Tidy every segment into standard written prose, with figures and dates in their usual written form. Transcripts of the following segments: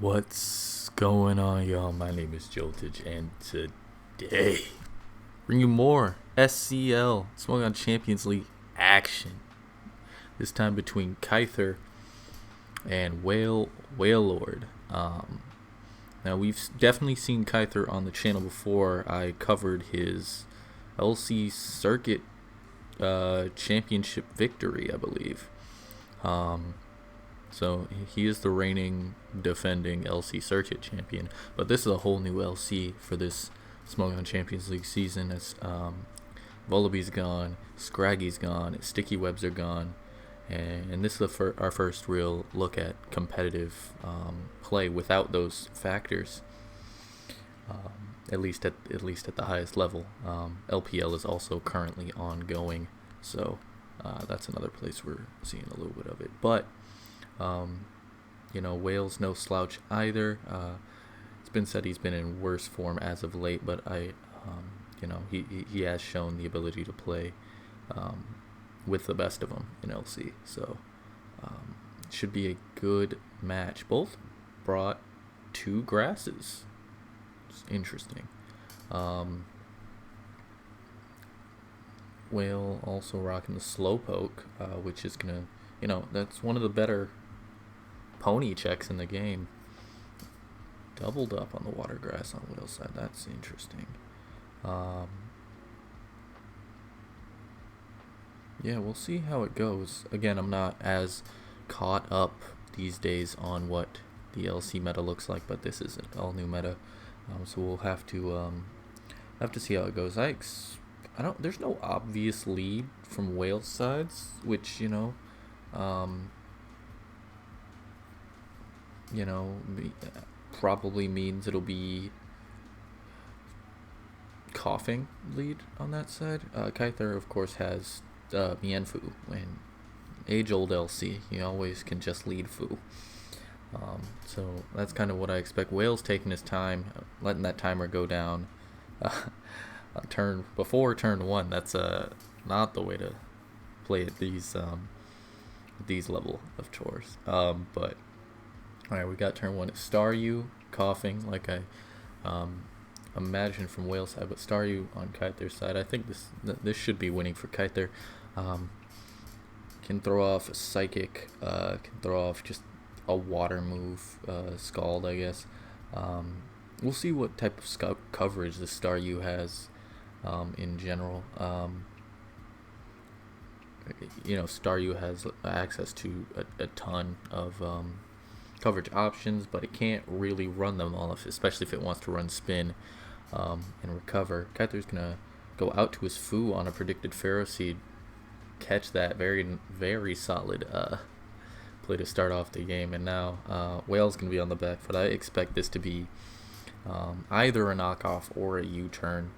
What's going on, y'all? My name is Joltage, and today, bring you more SCL Smoke Champions League action. This time between Kythr and Wailord. Now, we've definitely seen Kythr on the channel before. I covered his LC Circuit championship victory, I believe. So he is the reigning defending LC Circuit champion, but this is a whole new LC for this Smoke Champions League season. As Volleyb's gone, Scraggy's gone, Sticky Webs are gone, and this is our first real look at competitive play without those factors. At least at the highest level. LPL is also currently ongoing, so that's another place we're seeing a little bit of it, but. Wail's no slouch either. It's been said he's been in worse form as of late, but he has shown the ability to play with the best of them in LC. So it should be a good match. Both brought two grasses. It's interesting. Wail also rocking the Slowpoke, which is gonna, that's one of the better pony checks in the game. Doubled up on the water grass on Wail's side. That's interesting. Yeah, we'll see how it goes. Again, I'm not as caught up these days on what the LC meta looks like, but this is an all new meta, so we'll have to see how it goes. There's no obvious lead from Wail's sides, which probably means it'll be coughing lead on that side. Kythr, of course, has Mienfu, and age-old LC. You always can just lead Fu. So that's kind of what I expect. Wail's taking his time, letting that timer go down. Before turn one. That's not the way to play at these level of chores. But all right, we got turn one. Staryu coughing, like I imagine from Wail's side, but Staryu on Kythr's side. I think this should be winning for Kythr. Can throw off a Psychic, can throw off just a water move, Scald, I guess. We'll see what type of coverage the Staryu has in general. Staryu has access to a ton of coverage options, but it can't really run them all, especially if it wants to run spin and recover. Kythr's gonna go out to his Fu on a predicted Pharaoh Seed, catch that very, very solid play to start off the game, and now Wail's gonna be on the back foot. I expect this to be either a knockoff or a U-turn.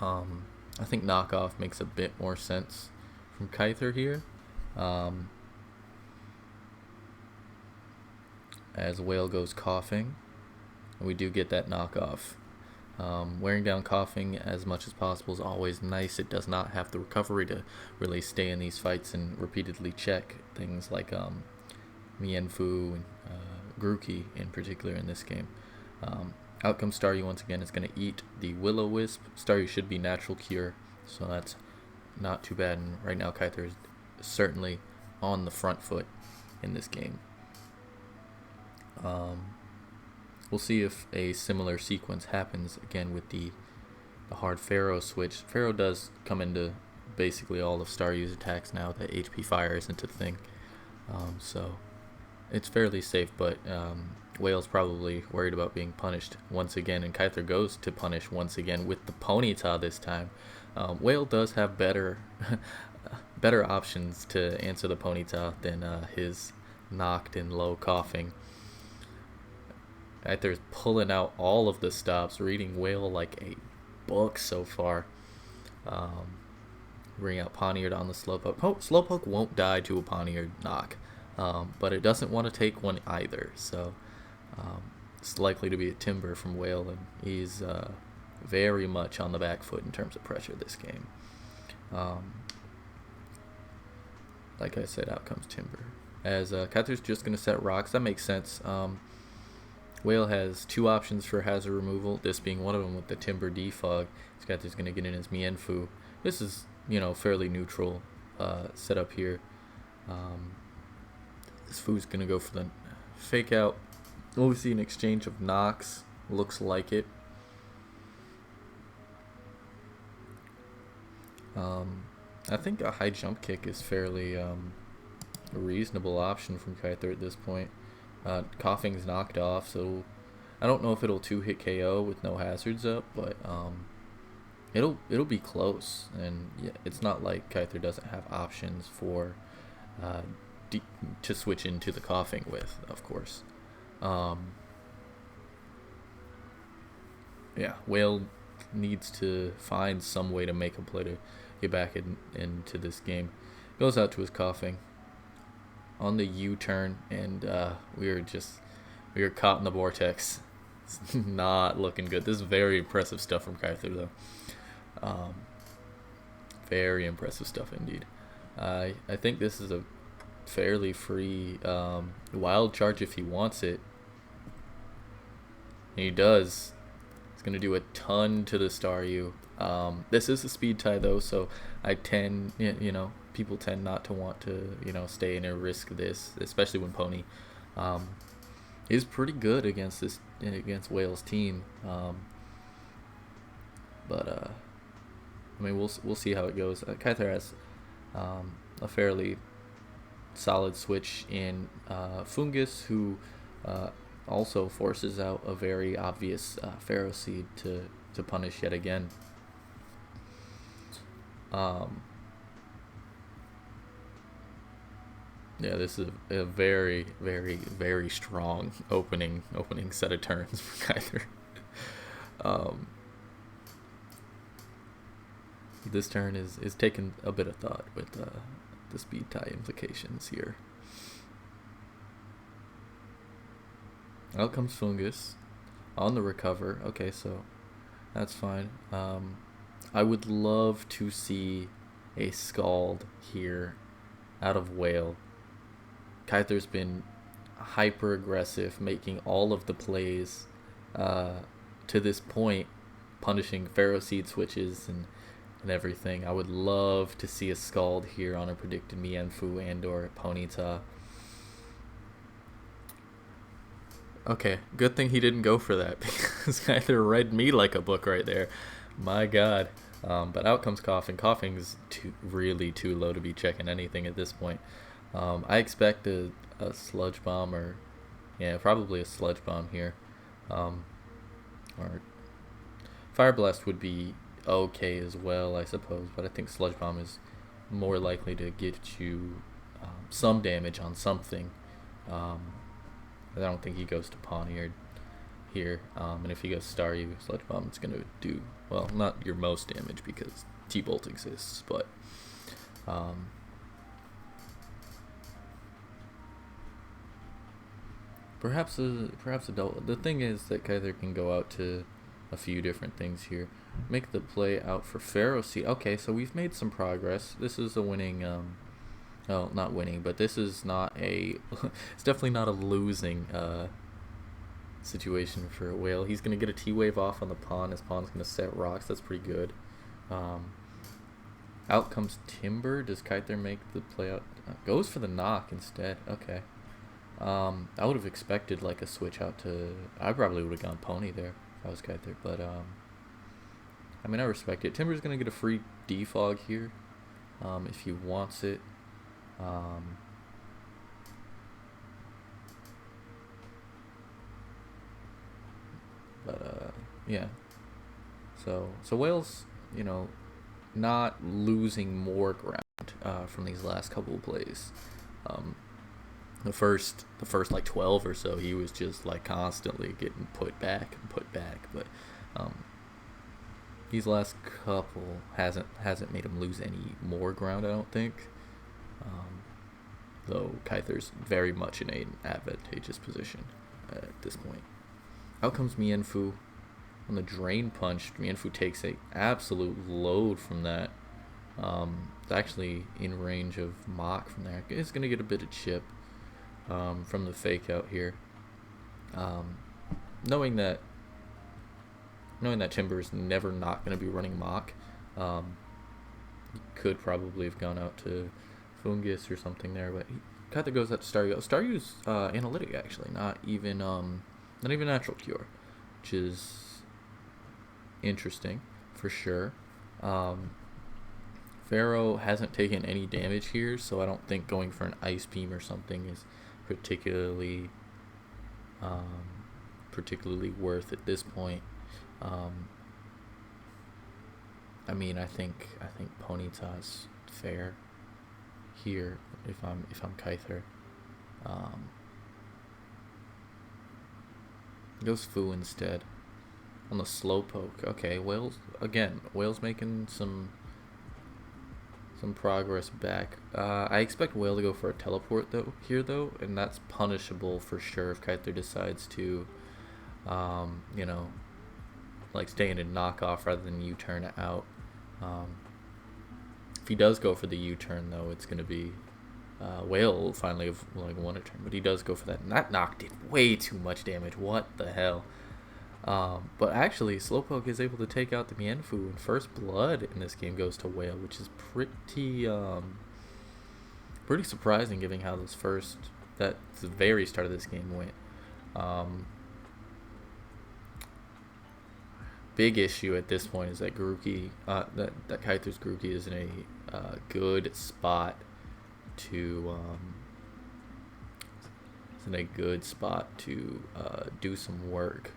I think knockoff makes a bit more sense from Kythr here. As Wail goes coughing, and we do get that knockoff. Wearing down coughing as much as possible is always nice. It does not have the recovery to really stay in these fights and repeatedly check things like Mienfu and Grookey in particular in this game. Out comes Staryu once again. It's going to eat the Will-O-Wisp. Staryu should be natural cure, so that's not too bad. And right now Kythr is certainly on the front foot in this game. We'll see if a similar sequence happens again with the hard Pharaoh switch. Pharaoh does come into basically all of Staryu's attacks now that HP fire isn't a thing, so it's fairly safe, but Wail's probably worried about being punished once again, and Kythr goes to punish once again with the Ponyta this time. Wail does have better options to answer the Ponyta than his knocked and low coughing. Kythr's pulling out all of the stops, reading Wail like a book so far. Bring out Poniard on the Slowpoke. Slowpoke won't die to a Poniard knock, but it doesn't want to take one either, so it's likely to be a Timber from Wail, and he's very much on the back foot in terms of pressure this game. Like I said, out comes Timber. As Kythr's just going to set rocks. That makes sense. Wail has two options for hazard removal, this being one of them with the Timber Defog. Kythr's going to get in his Mienfoo. This is, fairly neutral setup here. This Foo's going to go for the fake out. We'll see an exchange of knocks. Looks like it. I think a high jump kick is fairly a reasonable option from Kythr at this point. Coughing's knocked off, so I don't know if it'll 2-hit KO with no hazards up, but it'll be close. And yeah, it's not like Kythr doesn't have options for to switch into the coughing with, of course. Yeah, Wail needs to find some way to make a play to get back into this game. Goes out to his coughing on the U-turn, and we were caught in the vortex. It's not looking good. This is very impressive stuff from Kythr, though. Very impressive stuff indeed. I think this is a fairly free wild charge if he wants it. And he does. He's going to do a ton to the Staryu. This is a speed tie, though, so people tend not to want to, stay in and risk this, especially when Pony is pretty good against Wail's team. We'll see how it goes. Kythr has a fairly solid switch in Fungus, who also forces out a very obvious Pharaoh Seed to punish yet again. Yeah, this is a very, very, very strong opening set of turns for Kythr. This turn is taking a bit of thought with the speed tie implications here. Out comes Fungus on the recover. Okay, so that's fine. I would love to see a Scald here out of Wail. Kythr's been hyper aggressive, making all of the plays to this point, punishing Pharaoh Seed switches and everything. I would love to see a Scald here on a predicted Mienfoo and or Ponyta. Okay, good thing he didn't go for that, because Kythr read me like a book right there. My God. But out comes Coughing. Coughing's really too low to be checking anything at this point. I expect a Sludge Bomb, or probably a Sludge Bomb here. Or Fire Blast would be okay as well, I suppose, but I think Sludge Bomb is more likely to get you some damage on something. I don't think he goes to Pawniard here, and if he goes Staryu, Sludge Bomb, it's going to do, well, not your most damage because T-Bolt exists, but perhaps a double. The thing is that Kythr can go out to a few different things here. Make the play out for Pharaoh Seed. Okay, so we've made some progress. This is a winning, not winning, but this is not a, it's definitely not a losing situation for Wail. He's going to get a T-Wave off on the pawn. His pawn's going to set rocks. That's pretty good. Out comes Timber. Does Kythr make the play out? Goes for the knock instead. Okay. I would have expected like a switch out to, I probably would have gone Pony there if I was Kythr, but I respect it. Timber's going to get a free defog here if he wants it. Yeah. So Wail's, not losing more ground from these last couple of plays. The first like 12 or so, he was just like constantly getting put back, but these last couple hasn't made him lose any more ground, I don't think. Though Kythr's very much in an advantageous position at this point. Out comes Mienfoo on the Drain Punch. Mienfoo takes a absolute load from that. It's actually in range of Mach from there. It's going to get a bit of chip from the fake out here. knowing that Timber is never not going to be running Mock, could probably have gone out to Fungus or something there, but Kythr goes out to Staryu. Staryu's analytic actually, not even natural cure, which is interesting for sure. Pharaoh hasn't taken any damage here, so I don't think going for an Ice Beam or something is particularly worth at this point. I mean, I think Ponyta's fair here if I'm Kythr. Goes Fu instead on the Slowpoke. Okay, Wail's making some progress back. I expect Wail to go for a teleport though, and that's punishable for sure if Kythr decides to, like stay in a knockoff rather than U-turn out. If he does go for the U-turn though, it's gonna be Wail will finally have like won a turn, but he does go for that, and that knock did way too much damage. What the hell? But actually, Slowpoke is able to take out the Mienfoo, and first blood in this game goes to Wail, which is pretty surprising given how the very start of this game went. Big issue at this point is that Grookey, that Kythr's Grookey is in a good spot to do some work.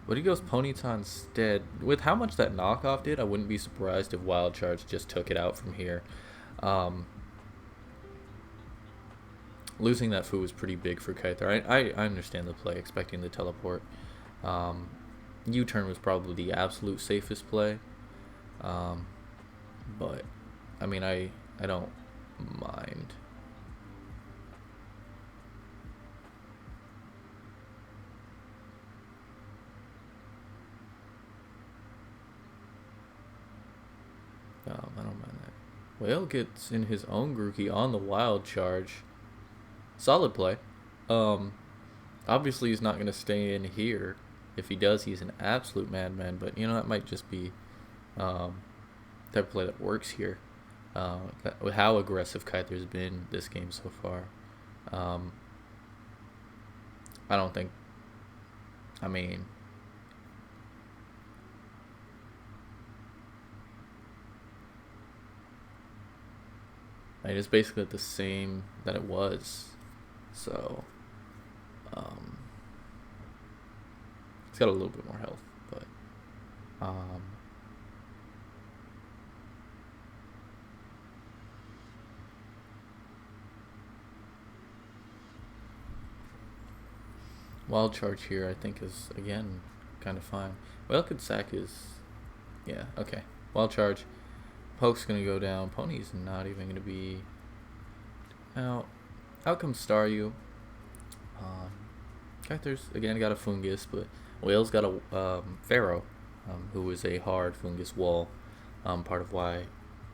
But he goes Ponyta instead. With how much that knockoff did, I wouldn't be surprised if Wild Charge just took it out from here. Losing that Fu was pretty big for Kythr. I understand the play, expecting the teleport. U-turn was probably the absolute safest play. But, I mean, I don't mind. I don't mind that. Wail gets in his own Grookey on the Wild Charge. Solid play. Obviously he's not going to stay in here. If he does, he's an absolute madman. But, that might just be type of play that works here. With how aggressive Kythr's been this game so far. I don't think... I mean... it's basically the same that it was. So, it's got a little bit more health, but, Wild Charge here, I think, is, again, kind of fine. Wail could sack his... Yeah, okay. Wild Charge. Poke's going to go down. Pony's not even going to be out. Out comes Staryu. Kythr's, again, got a Fungus, but Wail's got a Pharaoh, who is a hard Fungus wall. Part of why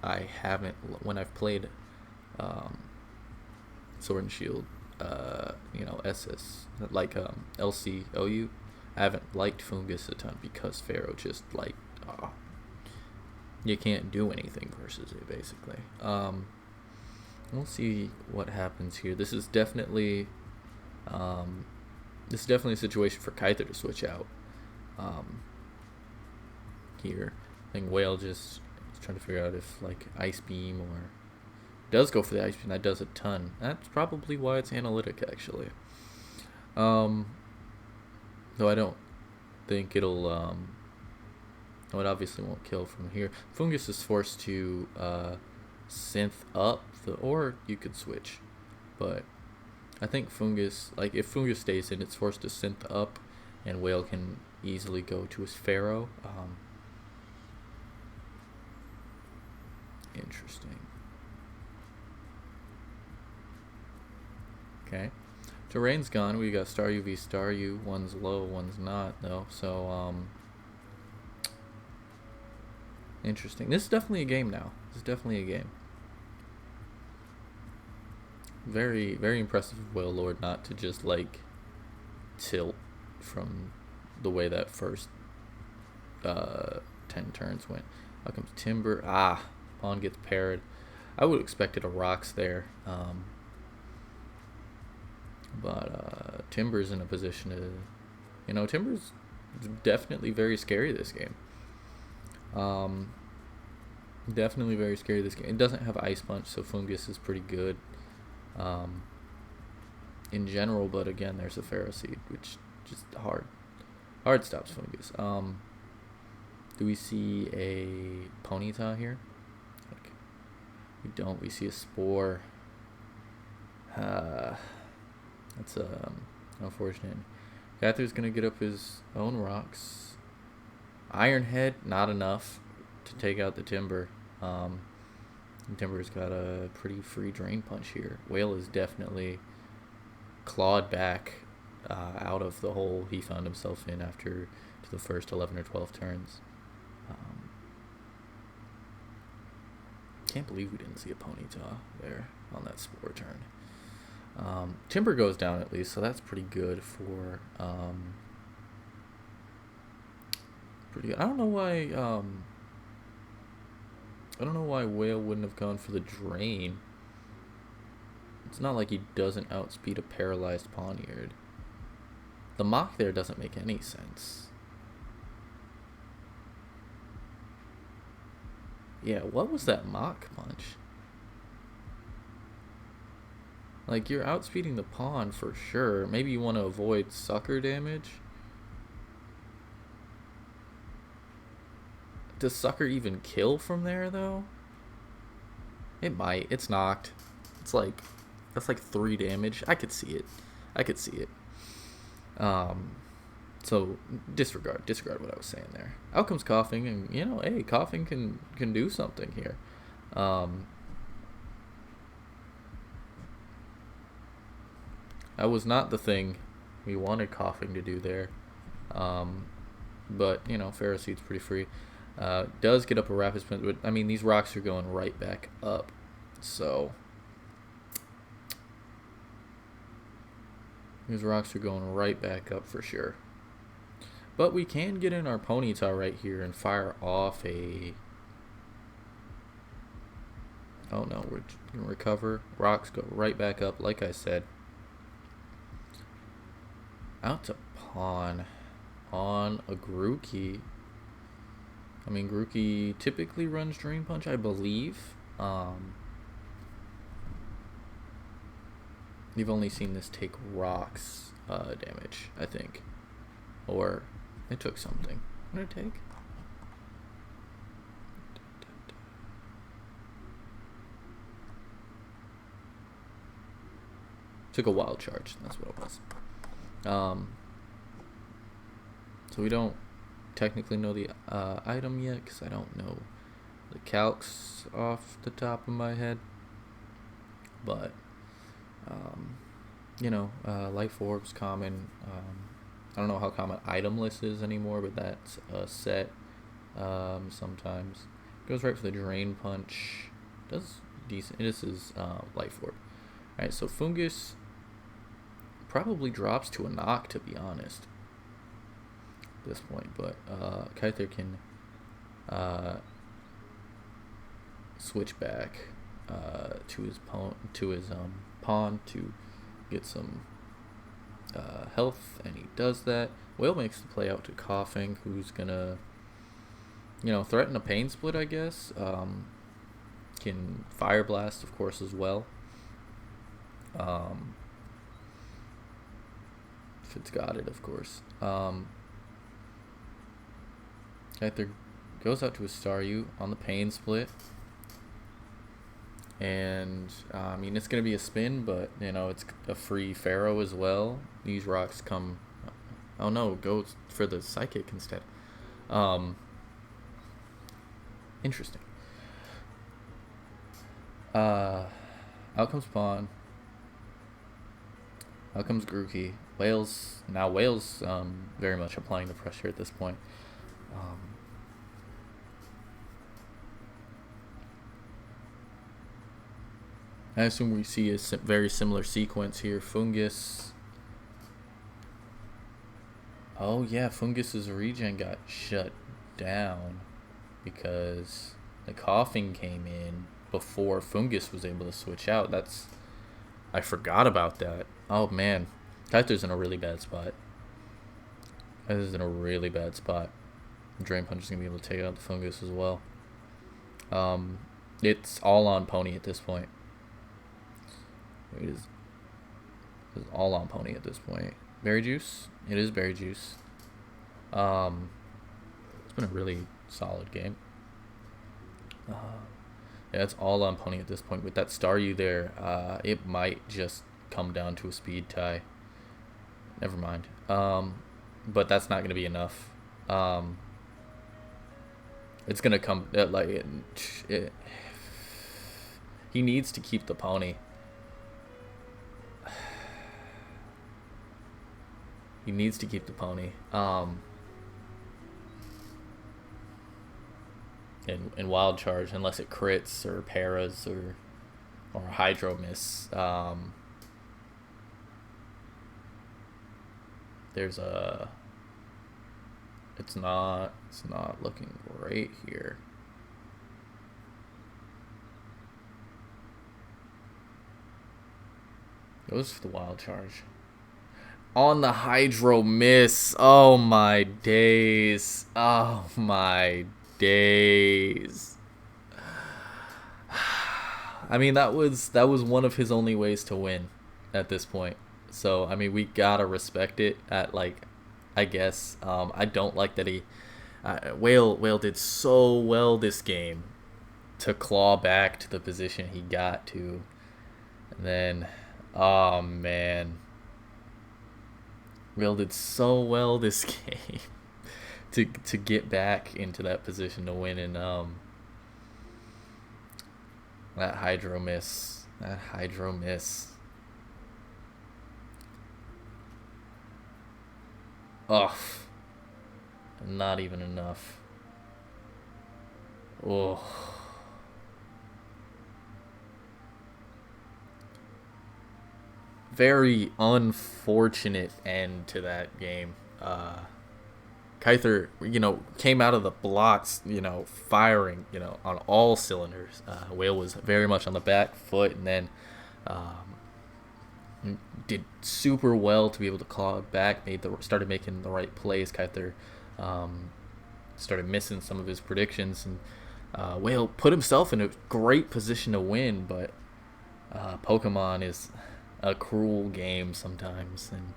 I haven't, when I've played Sword and Shield, SS, like LC, OU, I haven't liked Fungus a ton because Pharaoh just, like, you can't do anything versus it, basically. We'll see what happens here. This is definitely a situation for Kythr to switch out. Here, I think Wail just is trying to figure out if like Ice Beam or does go for the Ice Beam. That does a ton. That's probably why it's analytic, actually. Though I don't think it'll. It obviously won't kill from here. Fungus is forced to synth up, or you could switch. But I think Fungus, like if Fungus stays in, it's forced to synth up, and Wail can easily go to his Pharaoh. Interesting. Okay. Terrain's gone. We got Staryu v Staryu. One's low, one's not, though. So, interesting. This is definitely a game now. This is definitely a game. Very, very impressive of Wailord not to just, like, tilt from the way that first 10 turns went. Out comes Timber. Pawn gets paired. I would have expected a rocks there. But Timber's in a position to, Timber's definitely very scary this game. Definitely very scary this game. It doesn't have Ice Punch, so Fungus is pretty good in general, but again, there's a Pharaoh Seed, which just hard stops Fungus. Do we see a Ponyta here? Okay. We don't. We see a Spore. That's unfortunate. Kythr's gonna get up his own rocks. Iron Head, not enough to take out the Timber. Timber's got a pretty free Drain Punch here. Wail is definitely clawed back out of the hole he found himself in after the first 11 or 12 turns. Can't believe we didn't see a Ponyta there on that Spore turn. Timber goes down at least, so that's pretty good for pretty good. I don't know why Wail wouldn't have gone for the Drain. It's not like he doesn't outspeed a paralyzed Poniard. The Mach there doesn't make any sense. Yeah, what was that Mach punch? Like, you're outspeeding the pawn for sure. Maybe you want to avoid sucker damage. Does sucker even kill from there, though? It might. It's knocked. It's like, that's like 3 damage. I could see it. So disregard what I was saying there. Out comes Coughing, and hey, Coughing can do something here. That was not the thing we wanted Coughing to do there. But Pharaoh Seed's pretty free. Does get up a Rapid Spin, but I mean these rocks are going right back up, so these rocks are going right back up for sure. But we can get in our Ponyta right here and fire off a... Oh no, we're going to recover. Rocks go right back up, like I said. Out to pawn on a Grookey. I mean, Grookey typically runs Drain Punch, I believe. You've only seen this take rocks damage, I think. Or it took something. What did it take? Took a Wild Charge. That's what it was. So we don't technically know the item yet because I don't know the calcs off the top of my head. But Life Orb's common. I don't know how common item list is anymore, but that's a set sometimes. Goes right for the Drain Punch. Does decent. This is Life Orb. Alright, so Fungus probably drops to a knock, to be honest, at this point. But Kythr can switch back to his pawn to get some health, and he does that. Wail makes the play out to Coughing, who's gonna threaten a Pain Split, I guess. Can Fire Blast, of course, as well. If it's got it, of course. Kythr goes out to a Staryu on the Pain Split. And, I mean, it's going to be a spin, but, it's a free Pharaoh as well. These rocks come... Oh, no, go for the Psychic instead. Interesting. Out comes Pawn. Out comes Grookey. Wail's very much applying the pressure at this point. I assume we see a very similar sequence here. Fungus Oh yeah, Fungus's regen got shut down because the coughing came in before Fungus was able to switch out. I forgot about that. Oh man, Kythr's in a really bad spot. Kythr's in a really bad spot. Drain Punch is gonna be able to take out the Fungus as well. It's all on Pony at this point. It's all on Pony at this point. Berry Juice? It is Berry Juice. It's been a really solid game. Yeah, it's all on Pony at this point. With that Staryu there, it might just come down to a speed tie. Never mind. But that's not going to be enough. It's going to come... he needs to keep the Pony. He needs to keep the Pony. In Wild Charge, unless it crits or paras or Hydro Miss. There's a... It's not looking great here. Goes for the Wild Charge. On the Hydro Miss. Oh my days. Oh my days. I mean, that was one of his only ways to win at this point. So, I mean, we gotta respect it at, like, I guess. I don't like that he... Wail did so well this game to claw back to the position he got to. And then, oh man. Wail did so well this game to get back into that position to win, and that Hydro Miss. Ugh. Not even enough. Oh. Very unfortunate end to that game. Kythr, came out of the blocks, firing, on all cylinders. Wail was very much on the back foot, and then did super well to be able to claw it back. Started making the right plays. Kythr started missing some of his predictions, and Wail put himself in a great position to win. But Pokemon is a cruel game sometimes, and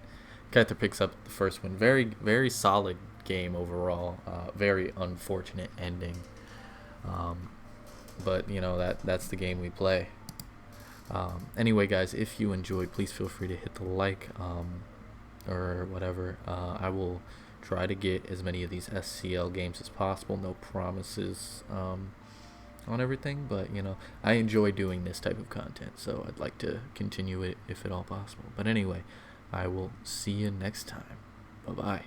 Kythr picks up the first win. Very, very solid game overall. Very unfortunate ending, but that's the game we play. Anyway, guys, if you enjoyed, please feel free to hit the like or whatever. I will try to get as many of these SCL games as possible. No promises on everything, but I enjoy doing this type of content, so I'd like to continue it if at all possible. But anyway, I will see you next time. Bye bye.